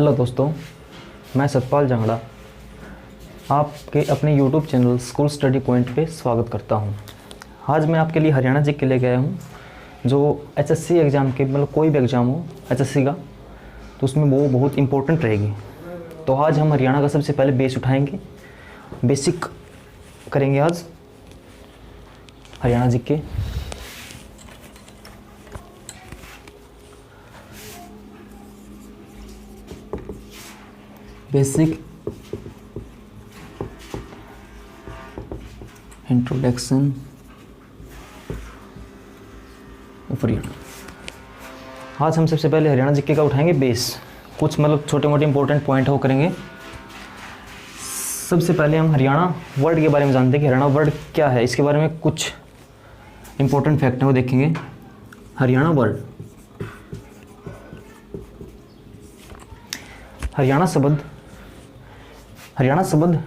Hello दोस्तों, मैं सतपाल जांगड़ा आपके अपने YouTube channel school study point पे स्वागत करता हूं। आज मैं आपके लिए हरियाणा जी के लिए गया हूं, जो HSC एग्ज़ाम के मतलब कोई भी एग्ज़ाम हो HSC का, तो उसमें वो बहुत इम्पोर्टेंट रहेगी। तो आज हम हरियाणा का सबसे पहले बेस उठाएंगे, बेसिक करेंगे आज हरियाणा जी के। Basic introduction of Haryana. आज हम सबसे पहले हरियाणा जीके का उठाएंगे बेस, कुछ मतलब छोटे मोटे इंपॉर्टेंट पॉइंट हो करेंगे। सबसे पहले हम हरियाणा वर्ड के बारे में जानते हैं कि हरियाणा वर्ड क्या है। इसके बारे में कुछ इंपॉर्टेंट फैक्ट है वो देखेंगे। हरियाणा वर्ड, हरियाणा शब्द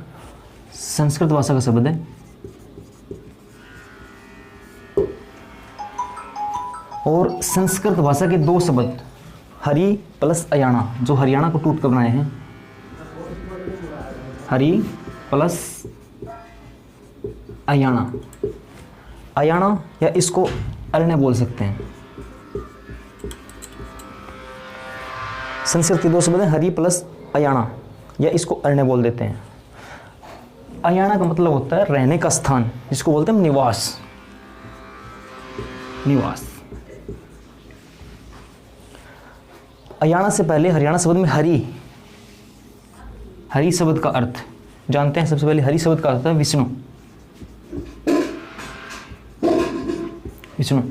संस्कृत भाषा का शब्द है और संस्कृत भाषा के दो शब्द हरि प्लस अयाणा, जो हरियाणा को टूट कर बनाए हैं। हरि प्लस अयाणा, अयाणा या इसको अरण्य बोल सकते हैं। संस्कृत के दो शब्द हैं हरि प्लस अयाणा, या इसको अरण्य बोल देते हैं। अयाणा का मतलब होता है रहने का स्थान, जिसको बोलते हैं निवास। निवास। अयाणा से पहले हरियाणा शब्द में हरि शब्द का अर्थ जानते हैं। सबसे पहले हरि शब्द का अर्थ है विष्णु। विष्णु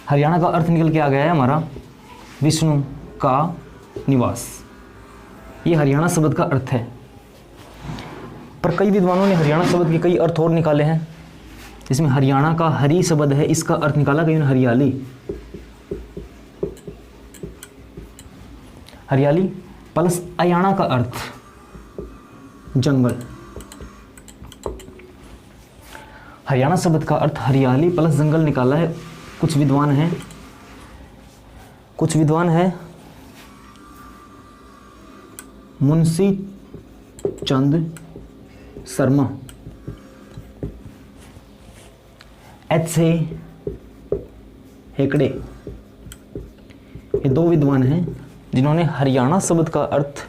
हरियाणा का अर्थ निकल के आ गया है हमारा विष्णु का निवास। ये हरियाणा शब्द का अर्थ है। पर कई विद्वानों ने हरियाणा शब्द के कई अर्थ और निकाले हैं। इसमें हरियाणा का हरि शब्द है, इसका अर्थ निकाला कहीं हरियाली। हरियाली प्लस अयाणा का अर्थ जंगल। हरियाणा शब्द का अर्थ हरियाली प्लस जंगल निकाला है कुछ विद्वान हैं मुंशी चंद शर्मा, एच ए हेकड़े, ये दो विद्वान हैं जिन्होंने हरियाणा शब्द का अर्थ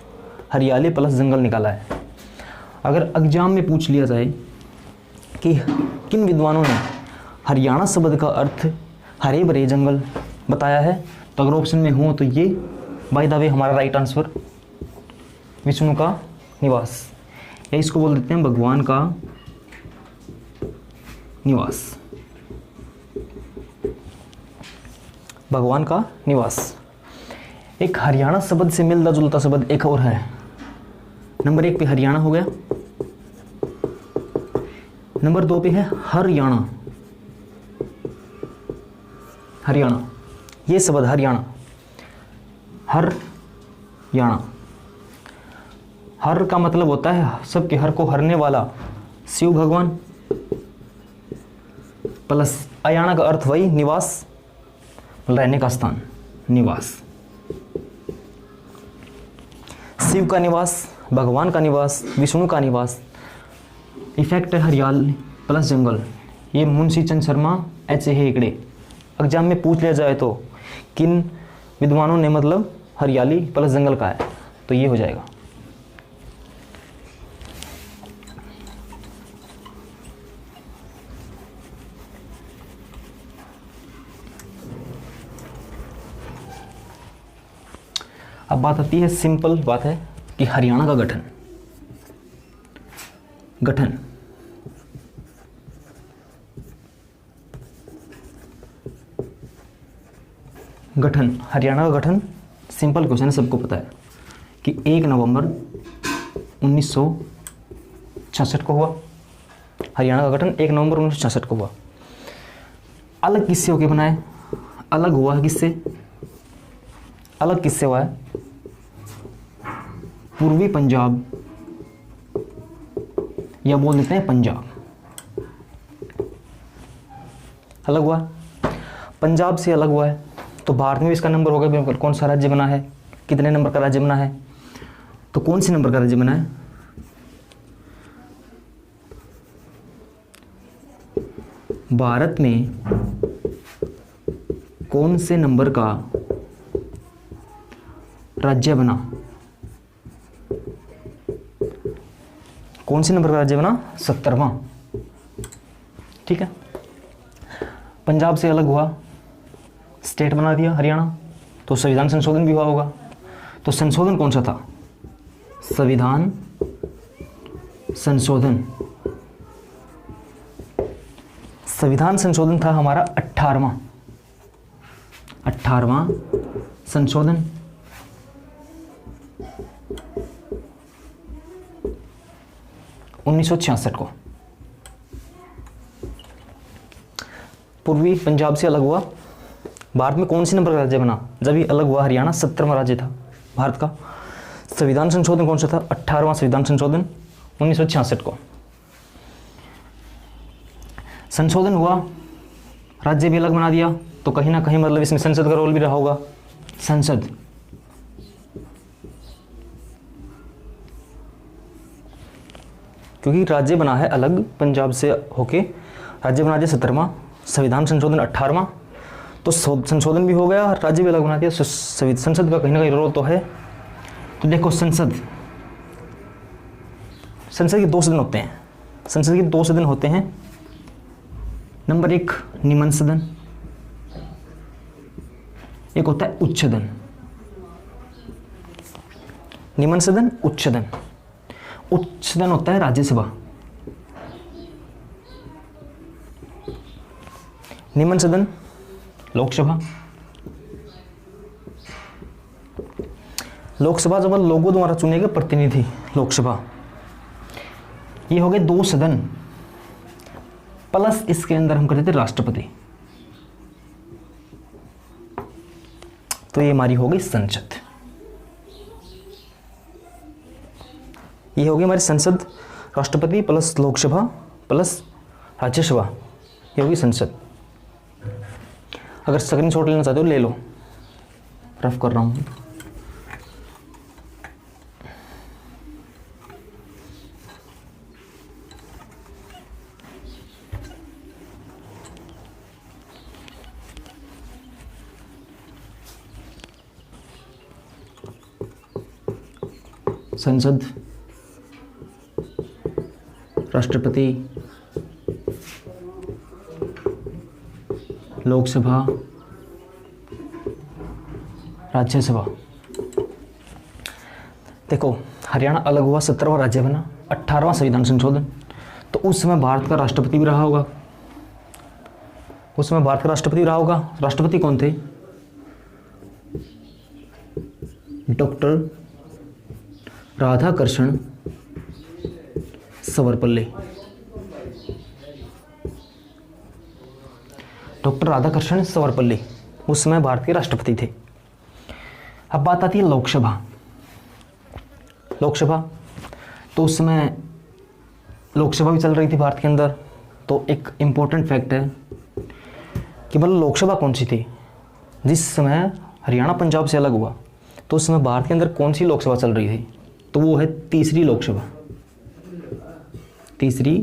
हरियाली प्लस जंगल निकाला है। अगर एग्जाम में पूछ लिया जाए कि किन विद्वानों ने हरियाणा शब्द का अर्थ हरे भरे जंगल बताया है, तो अगर ऑप्शन में हो तो ये बाय द वे हमारा राइट आंसर विष्णु का निवास, या इसको बोल देते हैं भगवान का निवास। भगवान का निवास। एक हरियाणा शब्द से मिलता जुलता शब्द एक और है। नंबर 1 पे हरियाणा हो गया, नंबर 2 पे है हरियाणा। हरियाणा, ये शब्द हरियाणा, हरियाणा। हर का मतलब होता है सबके हर को हरने वाला शिव भगवान, प्लस अयाणा का अर्थ वही निवास, रहने का स्थान, निवास। शिव का निवास, भगवान का निवास, विष्णु का निवास। इफेक्ट है हरियाली प्लस जंगल। ये Munshi Chand Sharma, H A Hegde. Exam में पूछ लिया जाए तो किन विद्वानों ने मतलब हरियाली प्लस जंगल का है, तो ये हो जाएगा। अब बात आती है, सिंपल बात है कि हरियाणा का गठन हरियाणा का गठन सिंपल क्वेश्चन है, सबको पता है कि 1 नवंबर 1966 को हुआ। हरियाणा का गठन 1 नवंबर 1966 को हुआ। अलग किससे होके बना है? अलग हुआ है किससे? अलग किससे हुआ है? पूर्वी पंजाब, या बोल देते हैं पंजाब। अलग हुआ। पंजाब से अलग हुआ है तो भारत में भी इसका नंबर होगा भी कौन सा राज्य बना है, कितने नंबर का राज्य बना है, तो कौन सी नंबर का राज्य बना है, भारत में कौन से नंबर का राज्य बना, कौन से नंबर का राज्य बना, 70वां। ठीक है, पंजाब से अलग हुआ, स्टेट बना दिया हरियाणा, तो संविधान संशोधन भी हुआ होगा, तो संशोधन कौन सा था, संविधान संशोधन। संविधान संशोधन था हमारा 18वां संशोधन। उन्नीस सौ 66 को पूर्वी पंजाब से अलग हुआ, भारत में कौन सी नंबर का राज्य बना, जब ये अलग हुआ हरियाणा 70वां राज्य था भारत का। संविधान संशोधन कौन सा था, 18वां संविधान संशोधन 1966 को। संशोधन हुआ, राज्य भी अलग बना दिया, तो कहीं ना कहीं मतलब इसमें संसद का रोल भी रहा होगा, संसद। क्योंकि राज्य बना है अलग पंजाब से होके, राज्य बना दिया 70वां, संविधान संशोधन 18वां, तो संशोधन भी हो गया, राज्य भी अलग बना दिया, संसद का कहीं ना कहीं रोल तो है। तो देखो संसद के 2 सदन होते हैं, संसद के 2 सदन होते हैं। नंबर 1 निम्न सदन, एक होता है उच्च सदन। निम्न सदन, उच्च सदन। उच्च सदन होता है राज्यसभा, निम्न सदन लोकसभा। लोकसभा जब लोगों द्वारा चुने गए प्रतिनिधि, लोकसभा। ये हो गए 2 सदन, प्लस इसके अंदर हम करते थे राष्ट्रपति, तो ये हमारी हो गई संसद। ये हो गई हमारी संसद, राष्ट्रपति प्लस लोकसभा प्लस राज्यसभा, ये होगी संसद। अगर स्क्रीनशॉट लेना चाहते हो ले लो, रफ कर रहा हूं। संसद, राष्ट्रपति, लोकसभा, राज्यसभा। देखो हरियाणा अलग हुआ, 70वां राज्य बना, 18वां संविधान संशोधन, तो उस समय भारत का राष्ट्रपति भी रहा होगा, उस समय भारत का राष्ट्रपति रहा होगा। राष्ट्रपति कौन थे, डॉक्टर राधाकृष्ण सर्वपल्ली। डॉक्टर राधाकृष्ण सर्वपल्ली उस समय भारत के राष्ट्रपति थे। अब बात आती है लोकसभा। लोकसभा तो उस समय लोकसभा भी चल रही थी भारत के अंदर, तो एक इम्पोर्टेंट फैक्ट है कि मतलब लोकसभा कौन सी थी। जिस समय हरियाणा पंजाब से अलग हुआ तो उस समय भारत के अंदर कौन सी लोकसभा चल रही थी, तो वो है तीसरी लोकसभा। तीसरी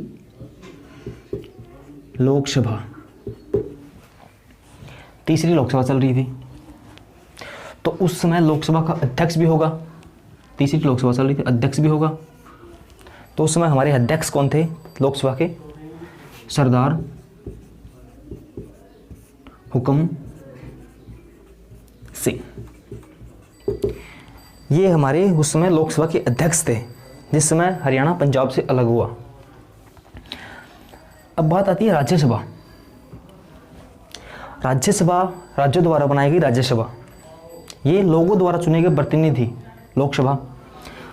लोकसभा, तीसरी लोकसभा चल रही थी, तो उस समय लोकसभा का अध्यक्ष भी होगा। तीसरी लोकसभा चल रही थी, अध्यक्ष भी होगा, तो उस समय हमारे अध्यक्ष कौन थे लोकसभा के, सरदार हुक्म सिंह। ये हमारे उस समय लोकसभा के अध्यक्ष थे जिस समय हरियाणा पंजाब से अलग हुआ। अब बात आती है राज्यसभा। राज्यसभा राज्यों द्वारा बनाई गई राज्यसभा, ये लोगों द्वारा चुने गए प्रतिनिधि लोकसभा।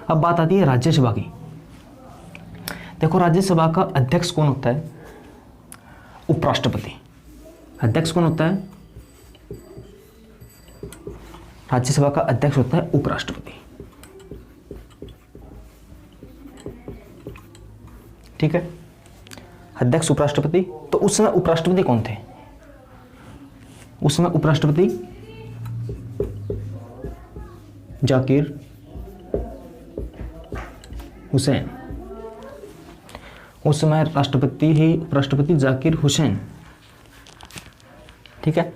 अब बात आती है राज्यसभा की। देखो राज्यसभा का अध्यक्ष कौन होता है, उपराष्ट्रपति। अध्यक्ष कौन होता है, राज्यसभा का अध्यक्ष होता है उपराष्ट्रपति। ठीक है, अध्यक्ष उपराष्ट्रपति। तो उस समय उपराष्ट्रपति कौन थे, उस समय उपराष्ट्रपति जाकिर हुसैन, उस समय उपराष्ट्रपति जाकिर हुसैन। ठीक है।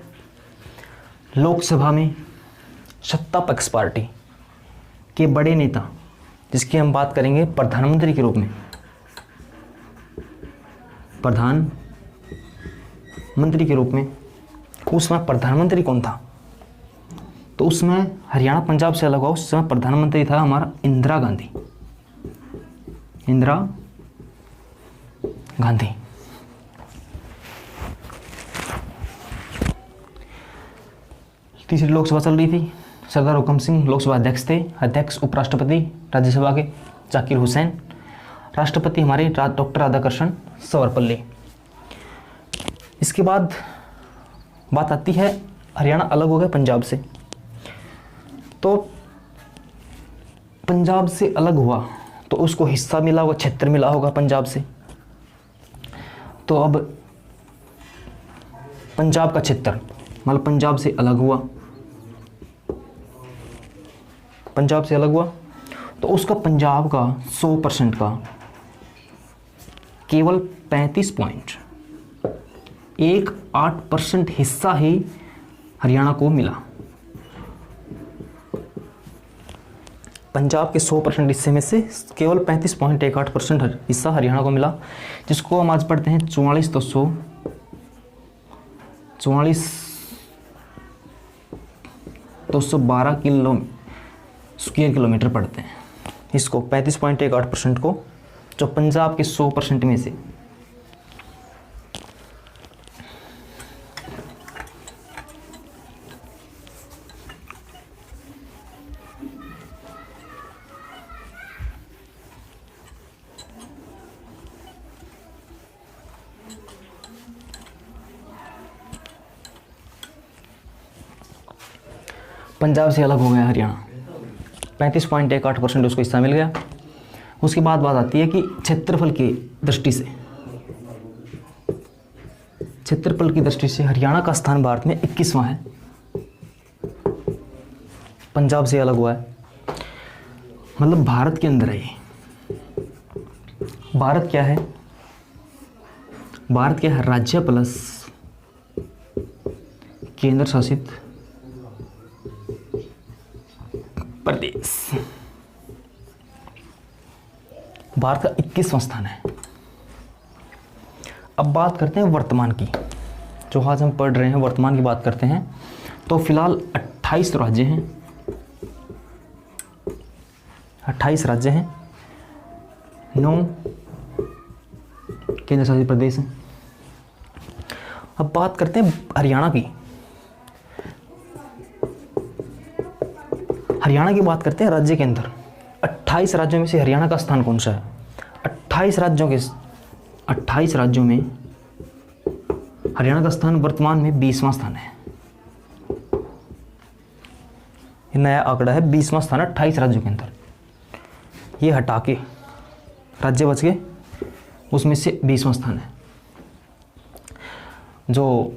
लोकसभा में सत्ता पक्ष पार्टी के बड़े नेता, जिसकी हम बात करेंगे प्रधानमंत्री के रूप में, प्रधानमंत्री के रूप में, उस समय प्रधानमंत्री कौन था? तो उस समय हरियाणा पंजाब से अलग हुआ, उस समय प्रधानमंत्री था हमारा इंदिरा गांधी। तीसरी लोकसभा चल रही थी, सरदार हुकम सिंह लोकसभा अध्यक्ष थे, अध्यक्ष उपराष्ट्रपति राज्यसभा के जाकिर हुसैन, राष्ट्रपति हमारे डॉक्टर राधाकृष्णन सर्वपल्ली। इसके बाद बात आती है हरियाणा अलग हो गया पंजाब से, तो पंजाब से अलग हुआ तो उसको हिस्सा मिला होगा, क्षेत्र मिला होगा पंजाब से। तो अब पंजाब का क्षेत्र मतलब पंजाब से अलग हुआ, तो उसका पंजाब का 100% का केवल 35.18% हिस्सा ही हरियाणा को मिला। पंजाब के 100% हिस्से में से केवल 35.18% हिस्सा हरियाणा को मिला, जिसको हम आज पढ़ते हैं 44,212 स्क्वायर किलोमीटर पढ़ते हैं इसको, 35.18% को, जो पंजाब के 100% में से। पंजाब से अलग हो गया हरियाणा, 35.18% उसको हिस्सा मिल गया। उसके बाद बात आती है कि क्षेत्रफल की दृष्टि से हरियाणा का स्थान भारत में 21वां है, पंजाब से अलग हुआ है, मतलब भारत के अंदर है ये। भारत क्या है? राज्य प्लस केंद्र शासित प्रदेश। भारत का 21वां स्थान है। अब बात करते हैं वर्तमान की, जो आज हम पढ़ रहे हैं वर्तमान की बात करते हैं। तो फिलहाल 28 राज्य हैं, 9 केंद्र शासित प्रदेश हैं। अब बात करते हैं हरियाणा की। हरियाणा की बात करते हैं राज्य के अंदर। 28 राज्यों में से हरियाणा का स्थान कौन सा है? 28 राज्यों में हरियाणा का स्थान वर्तमान में 20वां स्थान है। ये नया आंकड़ा है, 20वां स्थान है 28 राज्यों के अंदर। ये हटा के राज्य बच गए, उसमें से 20वां स्थान है। जो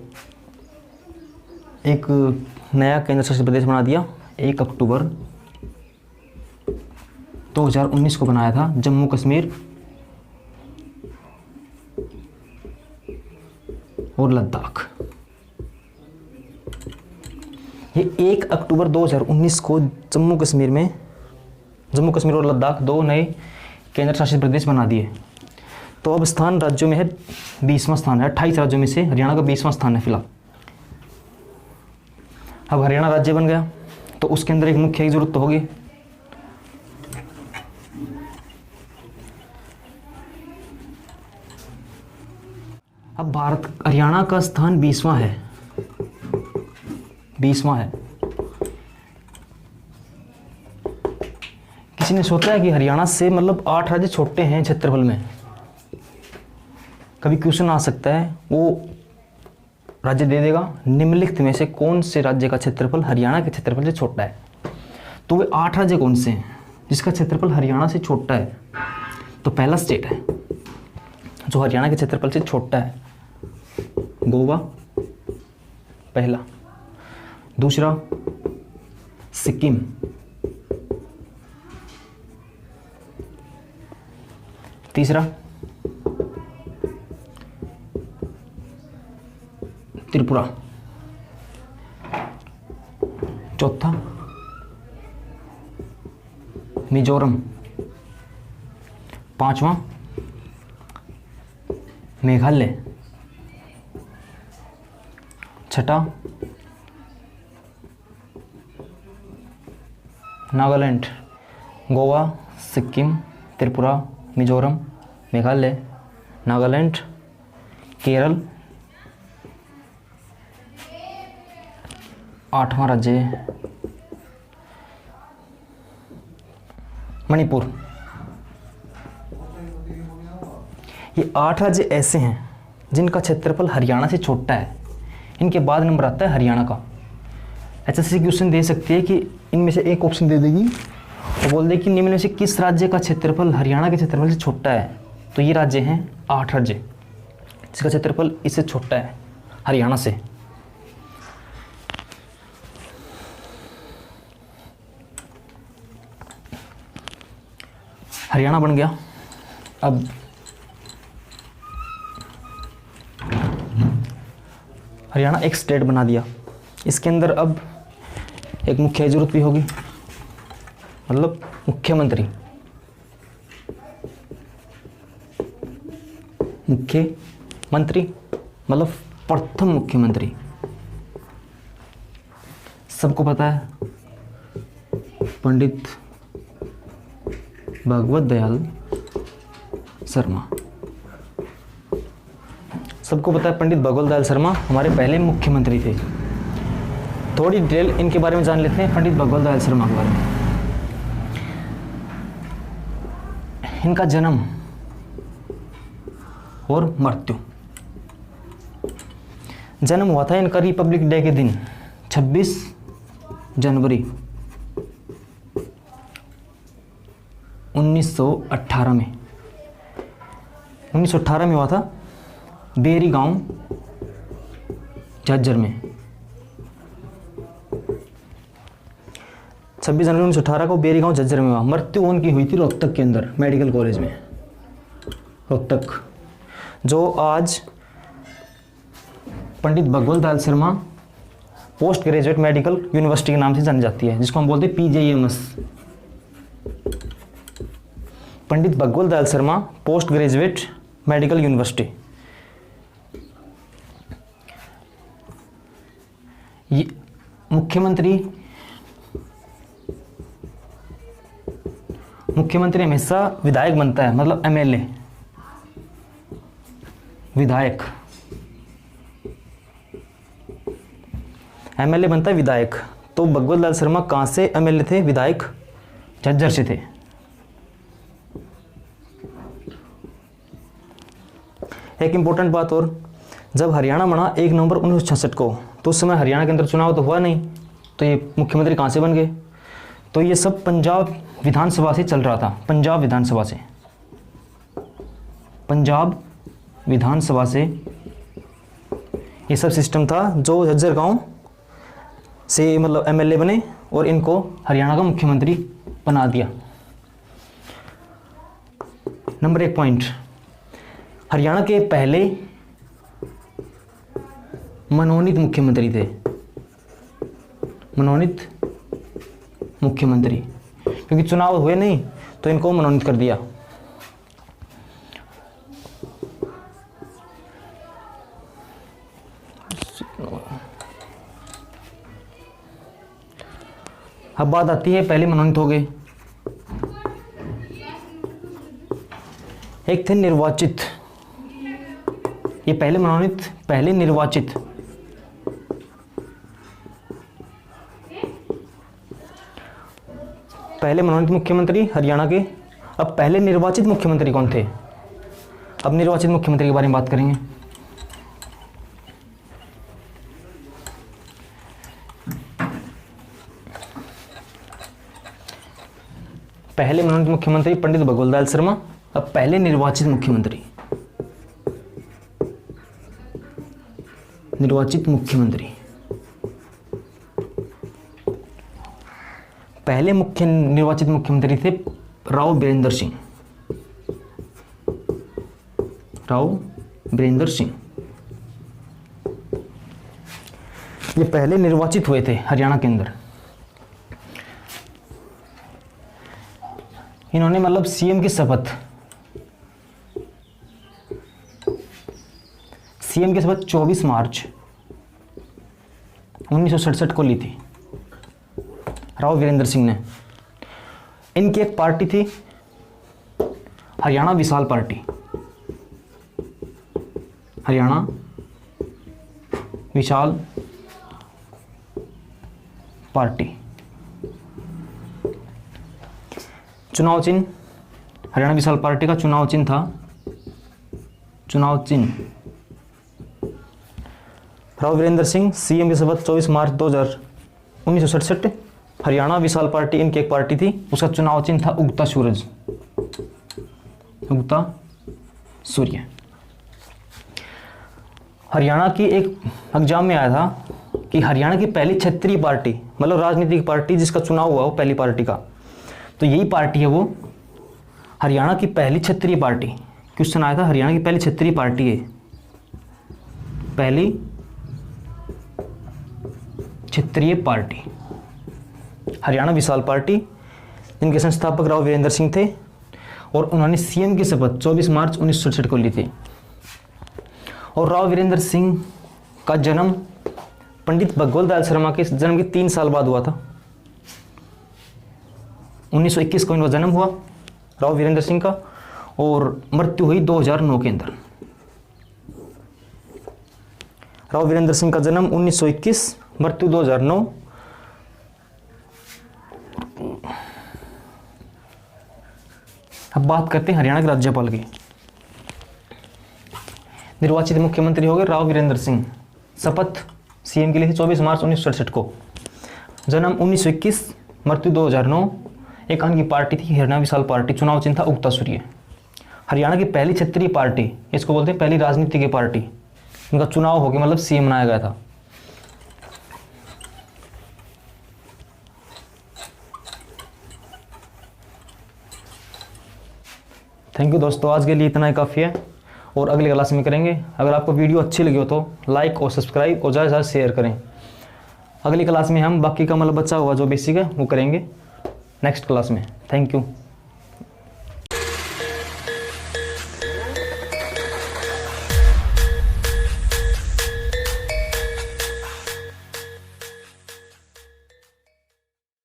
एक नया केंद्र शासित प्रदेश बना दिया 1 अक्टूबर 2019 को बनाया था, जम्मू कश्मीर और लद्दाख। ये 1 अक्टूबर 2019 को जम्मू कश्मीर और लद्दाख 2 नए केंद्र शासित प्रदेश बना दिए। तो अब स्थान राज्यों में है 20वां स्थान है, 28 राज्यों में से हरियाणा का 20वां स्थान है फिलहाल। अब हरियाणा राज्य बन गया तो उसके अंदर एक मुख्य की जरूरत तो होगी। अब हरियाणा का स्थान 20वां है। किसी ने सोचा है कि हरियाणा से मतलब 8 राज्य छोटे हैं क्षेत्रफल में? कभी क्वेश्चन आ सकता है, वो राज्य दे देगा निम्नलिखित में से कौन से राज्य का क्षेत्रफल हरियाणा के क्षेत्रफल से छोटा है? तो वे 8 राज्य कौन से हैं जिसका क्षेत्रफल हरियाणा से छोटा है? तो पहला स्टेट है जो हरियाणा के क्षेत्रफल से छोटा है, गोवा पहला। दूसरा सिक्किम, तीसरा त्रिपुरा, चौथा मिजोरम, पांचवा मेघालय, छठा नागालैंड। गोवा, सिक्किम, त्रिपुरा, मिजोरम, मेघालय, नागालैंड, केरल, आठवां राज्य मणिपुर। ये 8 राज्य ऐसे हैं जिनका क्षेत्रफल हरियाणा से छोटा है। इनके बाद नंबर आता है हरियाणा का। एचएससी क्वेश्चन दे सकती है कि इनमें से एक ऑप्शन दे देगी और बोल दे कि निम्न में से किस राज्य का क्षेत्रफल हरियाणा के क्षेत्रफल से छोटा है। तो ये राज्य हैं 8 राज्य जिसका क्षेत्रफल इससे छोटा है हरियाणा से। हरियाणा बन गया। अब हरियाणा एक स्टेट बना दिया। इसके अंदर अब एक मुख्य जरूरत भी होगी, मतलब मुख्यमंत्री। मुख्यमंत्री मतलब प्रथम मुख्यमंत्री। सबको पता है पंडित भगवत दयाल शर्मा। सबको पता है पंडित भगवत दयाल शर्मा हमारे पहले मुख्यमंत्री थे। थोड़ी डिटेल इनके बारे में जान लेते हैं, पंडित भगवत दयाल शर्मा के बारे में। इनका जन्म और मृत्यु। जन्म हुआ था इनका रिपब्लिक डे के दिन 26 जनवरी 1918 में। 1918 में हुआ था बेरी गांव झज्जर में। 26 जनवरी 1918 को बेरी गांव झज्जर में हुआ। मृत्यु उनकी हुई थी रोहतक के अंदर मेडिकल कॉलेज में। रोहतक जो आज Pandit Bhagwat Dayal Sharma post graduate medical university के नाम से जानी जाती है, जिसको हम बोलते हैं PGIMS। Pandit Bhagwat Dayal Sharma post graduate medical university. ये मुख्यमंत्री हमेशा विधायक बनता है, मतलब MLA विधायक। MLA बनता है विधायक। तो भगवत दयाल शर्मा कहाँ से MLA थे? विधायक झज्जर से थे। एक इम्पोर्टेंट बात और, जब हरियाणा बना 1 नवंबर 1966 को, तो उस समय हरियाणा के अंदर चुनाव तो हुआ नहीं, तो ये मुख्यमंत्री कहाँ से बन गए? तो ये सब पंजाब विधानसभा से चल रहा था। पंजाब विधानसभा से, पंजाब विधानसभा से ये सब सिस्टम था, जो झज्जर गांव से मतलब MLA बने और इनको हरियाणा का मुख्यमंत्री बना दिया। नंबर 1 पॉइंट, हरियाणा के पहले मनोनीत मुख्यमंत्री थे। मनोनीत मुख्यमंत्री, क्योंकि चुनाव हुए नहीं तो इनको मनोनीत कर दिया। अब बात आती है पहले मनोनीत हो गए। एक थे निर्वाचित, ये पहले मनोनीत, पहले निर्वाचित। पहले मनोनीत मुख्यमंत्री हरियाणा के। अब पहले निर्वाचित मुख्यमंत्री कौन थे? अब निर्वाचित मुख्यमंत्री के बारे में बात करेंगे। पहले मनोनीत मुख्यमंत्री पंडित भगवत दयाल शर्मा। अब पहले निर्वाचित मुख्यमंत्री, निर्वाचित मुख्यमंत्री पहले निर्वाचित मुख्यमंत्री थे राव वीरेंद्र सिंह। राव वीरेंद्र सिंह ये पहले निर्वाचित हुए थे हरियाणा के अंदर। इन्होंने मतलब सीएम की शपथ 24 मार्च 1967 को ली थी राव वीरेंद्र सिंह ने। इनकी एक पार्टी थी हरियाणा विशाल पार्टी। हरियाणा विशाल पार्टी। चुनाव चिन्ह हरियाणा विशाल पार्टी का चुनाव चिन्ह था, चुनाव चिन्ह राव वीरेंद्र सिंह सीएम की शपथ 24 मार्च 1967। हरियाणा विशाल पार्टी इनकी एक पार्टी थी, उसका चुनाव चिन्ह था उगता सूरज। उगता सूर्य। हरियाणा की एक एग्जाम में आया था कि हरियाणा की पहली क्षेत्रीय पार्टी, मतलब राजनीतिक पार्टी जिसका चुनाव हुआ वो पहली पार्टी का, तो यही पार्टी है वो हरियाणा की पहली क्षेत्रीय पार्टी। क्वेश्चन आया था हरियाणा की पहली क्षेत्रीय पार्टी है, पहली क्षेत्रीय पार्टी हरियाणा विशाल पार्टी, जिनके संस्थापक राव वीरेंद्र सिंह थे और उन्होंने सीएम की शपथ 24 मार्च 1967 को ली थी। और राव वीरेंद्र सिंह का जन्म पंडित भगवत दयाल शर्मा के जन्म के 3 साल बाद हुआ था। 1921 को इनका जन्म हुआ राव वीरेंद्र सिंह का, और मृत्यु हुई 2009 के अंदर। राव वीरेंद्र सिंह का जन्म 1921, मृत्यु 2009। अब बात करते हैं हरियाणा के राज्यपाल की। निर्वाचित मुख्यमंत्री हो गए राव वीरेंद्र सिंह। शपथ सीएम के लिए 24 मार्च 1967 को। जन्म 1921, मृत्यु 2009। एक अन्य पार्टी थी हरियाणा विशाल पार्टी, चुनाव चिन्ह था उगता सूर्य। हरियाणा की पहली क्षेत्रीय पार्टी, इसको बोलते हैं पहली राजनीतिक पार्टी, इनका चुनाव हो गया मतलब सीएम बनाया गया था। थैंक यू दोस्तों, आज के लिए इतना ही काफ़ी है और अगली क्लास में करेंगे। अगर आपको वीडियो अच्छी लगी हो तो लाइक और सब्सक्राइब और ज़्यादा से ज़्यादा शेयर करें। अगली क्लास में हम बाकी का मतलब बचा हुआ जो बेसिक है वो करेंगे नेक्स्ट क्लास में। Thank you.